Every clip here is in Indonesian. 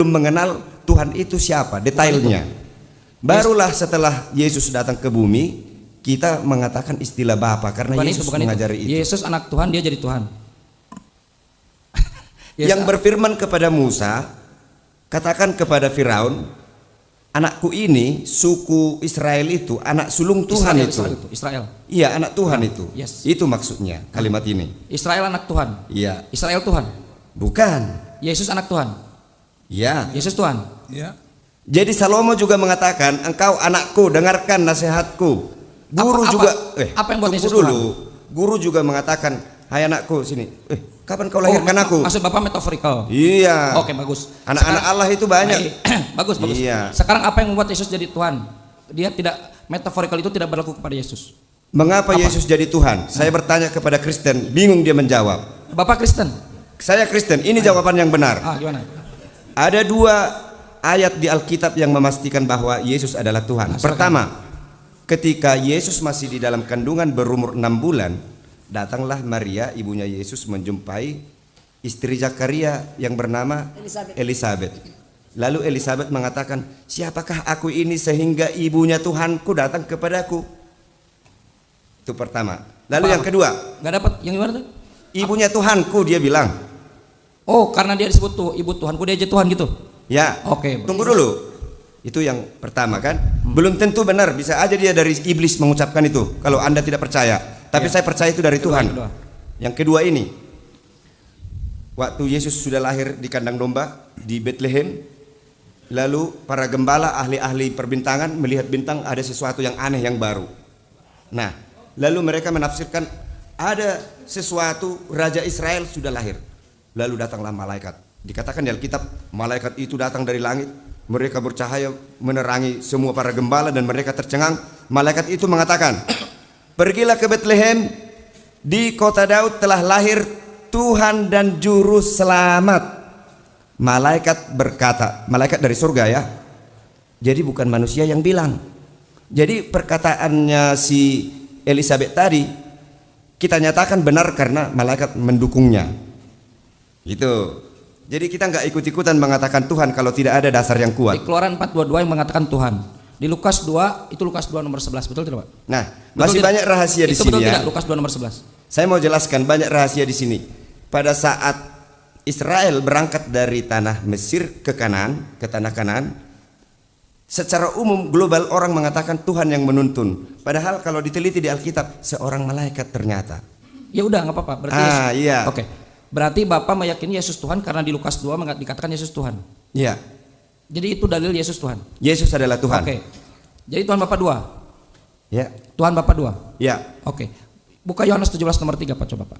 belum mengenal Tuhan itu siapa, detailnya. Barulah setelah Yesus datang ke bumi, kita mengatakan istilah Bapa karena Yesus mengajari itu. Yesus anak Tuhan, dia jadi Tuhan. Yang berfirman kepada Musa, katakan kepada Firaun, anakku ini, suku Israel itu, anak sulung Tuhan Israel. Iya, anak Tuhan itu. Yes. Itu maksudnya kalimat ini. Israel anak Tuhan. Iya. Israel Tuhan. Bukan. Yesus anak Tuhan. Iya. Yesus Tuhan. Ya. Jadi Salomo juga mengatakan, engkau anakku, dengarkan nasihatku. Guru juga. Apa yang buat Yesus dulu. Tuhan? Guru juga mengatakan, hai anakku sini. Kapan kau lahirkan aku? Maksud Bapak metaforikal. Iya. Oke, bagus. Anak-anak Allah itu banyak. Bagus. Iya. Sekarang apa yang membuat Yesus jadi Tuhan? Dia tidak, metaforikal itu tidak berlaku kepada Yesus. Mengapa Yesus jadi Tuhan? Saya bertanya kepada Kristen, bingung dia menjawab. Bapak Kristen? Saya Kristen, ini jawaban yang benar. Gimana? Ada 2 ayat di Alkitab yang memastikan bahwa Yesus adalah Tuhan. Pertama, ketika Yesus masih di dalam kandungan berumur 6 bulan, datanglah Maria, ibunya Yesus, menjumpai istri Zakaria yang bernama Elisabeth. Lalu Elisabeth mengatakan, siapakah aku ini sehingga ibunya Tuhanku datang kepadaku? Itu pertama. Lalu yang kedua, nggak dapat. Yang gimana tuh? Ibunya Tuhanku, dia bilang. Oh, karena dia disebut tuh ibu Tuhanku, dia aja Tuhan gitu. Ya. Oke. Tunggu dulu. Itu yang pertama kan. Belum tentu benar, bisa aja dia dari iblis mengucapkan itu. Kalau Anda tidak percaya. Tapi saya percaya itu dari Tuhan. Yang kedua ini, waktu Yesus sudah lahir di kandang domba di Bethlehem, lalu para gembala, ahli-ahli perbintangan melihat bintang ada sesuatu yang aneh, yang baru. Nah, lalu mereka menafsirkan ada sesuatu, Raja Israel sudah lahir. Lalu datanglah malaikat. Dikatakan di Alkitab, malaikat itu datang dari langit. Mereka bercahaya menerangi semua para gembala dan mereka tercengang. Malaikat itu mengatakan, pergilah ke Bethlehem, di kota Daud telah lahir Tuhan dan Juru Selamat. Malaikat berkata, malaikat dari surga ya. Jadi bukan manusia yang bilang. Jadi perkataannya si Elisabeth tadi kita nyatakan benar karena malaikat mendukungnya. Itu. Jadi kita nggak ikut-ikutan mengatakan Tuhan kalau tidak ada dasar yang kuat. Di Keluaran 4:22 yang mengatakan Tuhan. Di Lukas 2, itu Lukas 2 nomor 11, betul tidak, Pak? Nah, masih banyak rahasia di sini ya. Tidak, Lukas 2 nomor 11. Saya mau jelaskan banyak rahasia di sini. Pada saat Israel berangkat dari tanah Mesir ke Kanaan, ke tanah Kanaan, secara umum global orang mengatakan Tuhan yang menuntun. Padahal kalau diteliti di Alkitab, seorang malaikat ternyata. Ya udah, nggak apa-apa. Berarti iya. Oke. Berarti Bapak meyakini Yesus Tuhan karena di Lukas 2 dikatakan Yesus Tuhan. Iya. Jadi itu dalil Yesus Tuhan. Yesus adalah Tuhan. Oke. Jadi Tuhan Bapak 2. Ya. Tuhan Bapak 2. Ya. Oke. Buka Yohanes 17 nomor 3, Pak, coba, Pak.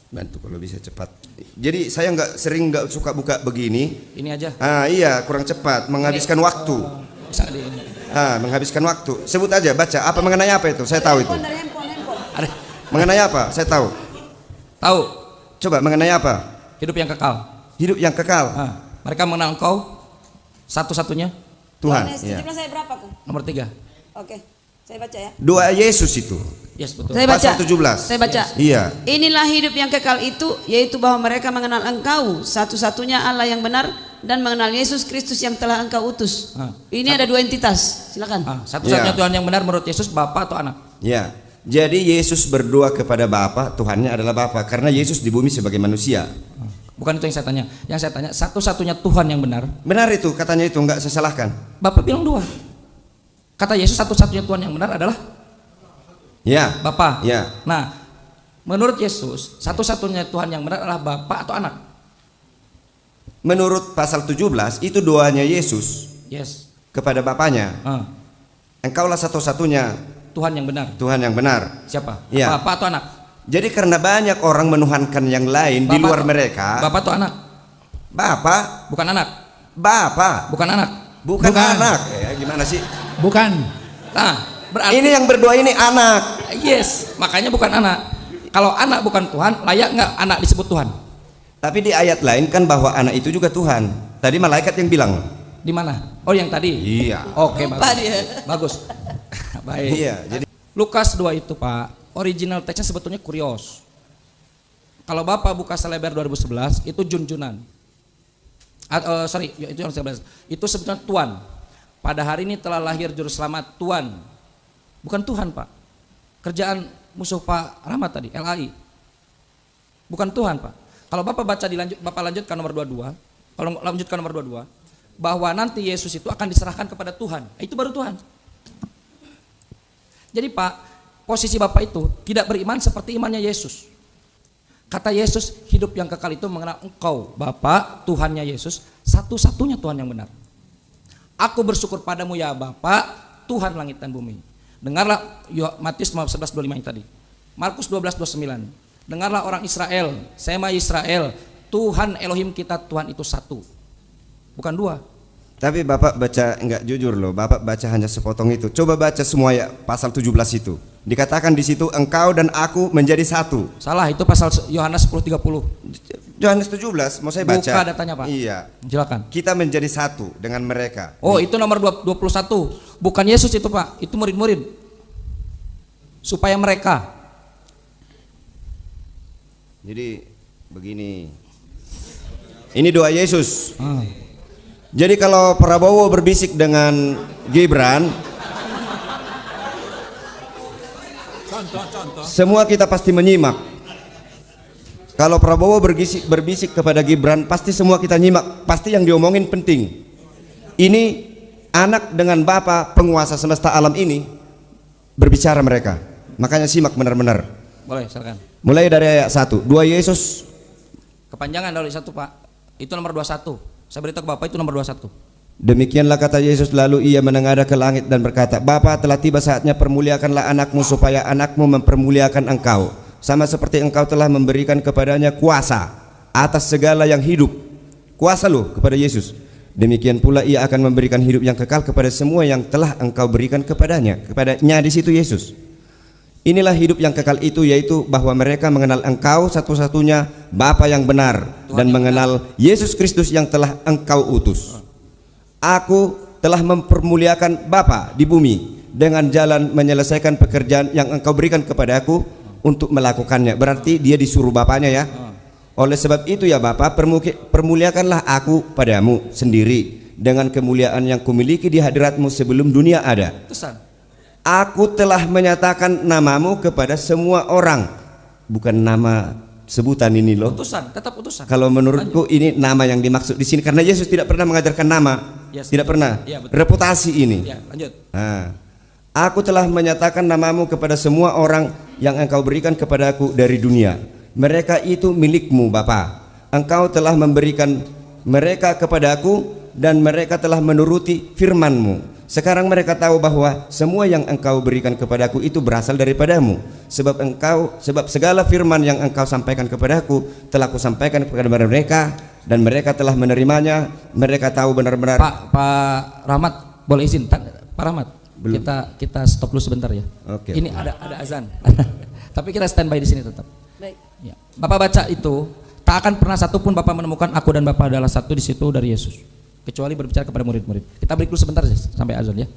Bantu kalau bisa cepat. Jadi saya nggak suka buka begini. Ini aja. Iya, kurang cepat, menghabiskan waktu. Bisa di ini. Menghabiskan waktu. Sebut aja, baca. Apa mengenai apa itu? Saya tahu itu. Ada. Mengenai apa? Saya tahu. Tahu. Coba mengenai apa? Hidup yang kekal. Hidup yang kekal. Mereka mengenal Engkau satu-satunya Tuhan. Yohanes 17 saya berapa kan? nomor 3. Oke, saya baca ya. Doa Yesus itu. Yes, betul. Saya baca. Pasal 17. Saya baca. Iya. Inilah hidup yang kekal itu, yaitu bahwa mereka mengenal Engkau satu-satunya Allah yang benar dan mengenal Yesus Kristus yang telah Engkau utus. Ini ada 2 entitas. Silakan. Satu-satunya Tuhan yang benar menurut Yesus, Bapa atau Anak? Ya. Jadi Yesus berdoa kepada Bapa, Tuhannya adalah Bapa karena Yesus di bumi sebagai manusia. Bukan itu yang saya tanya. Yang saya tanya, satu-satunya Tuhan yang benar. Benar itu, katanya itu, enggak saya salahkan. Bapak bilang 2. Kata Yesus satu-satunya Tuhan yang benar adalah Ya. Bapa. Ya. Nah, menurut Yesus, satu-satunya Tuhan yang benar adalah Bapa atau Anak? Menurut pasal 17 itu doanya Yesus Yes. kepada Bapanya. Engkaulah satu-satunya Tuhan yang benar. Tuhan yang benar. Siapa? Ya. Bapa atau Anak? Jadi karena banyak orang menuhankan yang lain di luar mereka. Bapa atau Anak? Bapa. Bukan Anak. Bapa. Bukan Anak. Bukan anak. Ya, gimana sih? Bukan. Nah, berarti ini yang berdoa ini anak. Yes, makanya bukan anak. Kalau anak bukan Tuhan, layak nggak anak disebut Tuhan? Tapi di ayat lain kan bahwa anak itu juga Tuhan. Tadi malaikat yang bilang. Di mana? Oh, yang tadi. Iya. Oke, Lupa bagus. dia. Bagus. Baik. Iya, jadi Lukas 2 itu, Pak, original teksnya sebetulnya kurios. Kalau Bapak buka Selebar 2011 itu junjunan. Itu yang 11. Itu sebetulnya Tuhan. Pada hari ini telah lahir juru selamat Tuhan. Bukan Tuhan, Pak. Kerjaan musuh Pak Rahmat tadi, LAI. Bukan Tuhan, Pak. Kalau Bapak baca Bapak lanjutkan nomor 22. Kalau lanjutkan nomor 22, bahwa nanti Yesus itu akan diserahkan kepada Tuhan. Itu baru Tuhan. Jadi Pak, posisi Bapak itu tidak beriman seperti imannya Yesus. Kata Yesus, hidup yang kekal itu mengenal engkau, Bapa, Tuhannya Yesus, satu-satunya Tuhan yang benar. Aku bersyukur padamu ya Bapa, Tuhan langit dan bumi. Dengarlah Matius 11:25 yang tadi. Markus 12:29. Dengarlah orang Israel, Sema Israel, Tuhan Elohim kita, Tuhan itu satu. Bukan dua. tapi Bapak baca enggak jujur loh. Bapak baca hanya sepotong itu. Coba baca semua ya pasal 17 itu. Dikatakan di situ engkau dan aku menjadi satu. Salah, itu pasal Yohanes 10:30. Yohanes 17 mau saya baca. Buka datanya, Pak. Iya. Silakan. Kita menjadi satu dengan mereka. Oh, itu nomor 21. Bukan Yesus itu, Pak. Itu murid-murid. Supaya mereka. Jadi begini. Ini doa Yesus. Jadi kalau Prabowo berbisik dengan Gibran, semua kita pasti menyimak. Kalau Prabowo berbisik kepada Gibran, pasti semua kita nyimak. Pasti yang diomongin penting. Ini anak dengan Bapa penguasa semesta alam ini berbicara mereka. Makanya simak benar-benar. Boleh, silakan. Mulai dari ayat 1. Dua Yesus. Kepanjangan dari 1, Pak. Itu nomor 21. Saya beritahu ke Bapak itu nomor 21. Demikianlah kata Yesus, lalu ia menengadah ke langit dan berkata, Bapa, telah tiba saatnya, permuliakanlah anakmu supaya anakmu mempermuliakan engkau, sama seperti engkau telah memberikan kepadanya kuasa atas segala yang hidup. Kuasa loh kepada Yesus. Demikian pula ia akan memberikan hidup yang kekal kepada semua yang telah engkau berikan kepadanya. Kepadanya di situ Yesus. Inilah hidup yang kekal itu, yaitu bahwa mereka mengenal engkau satu-satunya Bapa yang benar, Tuhan dan yang mengenal benar. Yesus Kristus yang telah engkau utus. Aku telah mempermuliakan Bapa di bumi dengan jalan menyelesaikan pekerjaan yang engkau berikan kepadaku untuk melakukannya. Berarti dia disuruh Bapaknya ya. Oleh sebab itu ya Bapa, permuliakanlah aku padamu sendiri dengan kemuliaan yang kumiliki di hadiratmu sebelum dunia ada. Aku telah menyatakan namamu kepada semua orang. Bukan nama sebutan ini loh. Utusan, tetap utusan. Kalau menurutku ini nama yang dimaksud di sini, karena Yesus tidak pernah mengajarkan nama. Yes, tidak pernah. Ya, reputasi ini. Ya, lanjut. Nah, aku telah menyatakan namamu kepada semua orang yang engkau berikan kepadaku dari dunia. Mereka itu milikmu Bapa. Engkau telah memberikan mereka kepadaku dan mereka telah menuruti firman-Mu. Sekarang mereka tahu bahwa semua yang engkau berikan kepadaku itu berasal daripadamu. Sebab segala firman yang engkau sampaikan kepadaku telah kusampaikan kepada mereka dan mereka telah menerimanya. Mereka tahu benar-benar. Pak Rahmat, boleh izin? Pak Rahmat, belum. Kita stop dulu sebentar ya. Oke. Ini ada azan. Tapi kita standby di sini tetap. Baik. Ya. Bapak baca itu, tak akan pernah satupun Bapak menemukan aku dan Bapak adalah satu di situ dari Yesus. Kecuali berbicara kepada murid-murid. Kita break dulu sebentar sampai azan ya.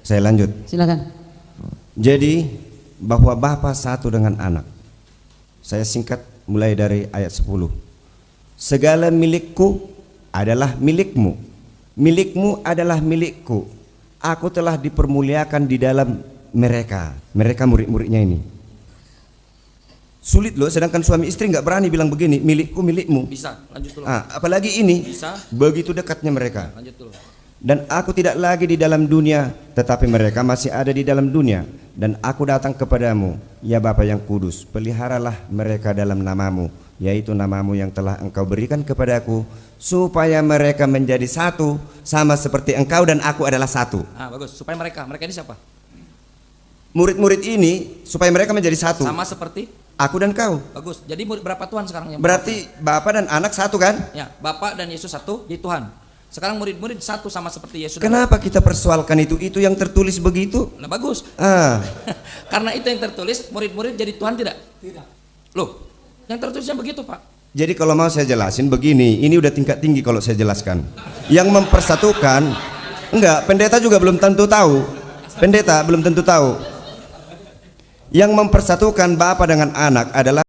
Saya lanjut. Silakan. Jadi bahwa Bapa satu dengan anak. Saya singkat mulai dari ayat 10. Segala milikku adalah milikmu. Milikmu adalah milikku. Aku telah dipermuliakan di dalam mereka. Mereka murid-muridnya ini. Sulit loh, sedangkan suami istri nggak berani bilang begini, milikku milikmu. Bisa, lanjut dulu. Apalagi ini, bisa. Begitu dekatnya mereka. Lanjut dulu. Dan aku tidak lagi di dalam dunia, tetapi mereka masih ada di dalam dunia. Dan aku datang kepadamu, ya Bapa yang kudus, peliharalah mereka dalam namamu, yaitu namamu yang telah engkau berikan kepadaku, supaya mereka menjadi satu, sama seperti engkau dan aku adalah satu. Bagus, supaya mereka ini siapa? Murid-murid ini, supaya mereka menjadi satu. Sama seperti? Aku dan kau. Bagus. Jadi berapa Tuhan sekarang yang berarti Bapa dan anak satu kan? Ya, Bapa dan Yesus satu, jadi Tuhan. Sekarang murid-murid satu sama seperti Yesus. Kenapa kita persoalkan itu? Itu yang tertulis begitu. Nah, bagus. Karena itu yang tertulis, murid-murid jadi Tuhan tidak? Tidak. Loh, yang tertulisnya begitu, Pak. Jadi kalau mau saya jelasin begini, ini udah tingkat tinggi kalau saya jelaskan. Yang mempersatukan Enggak, pendeta juga belum tentu tahu. Pendeta belum tentu tahu. Yang mempersatukan Bapa dengan Anak adalah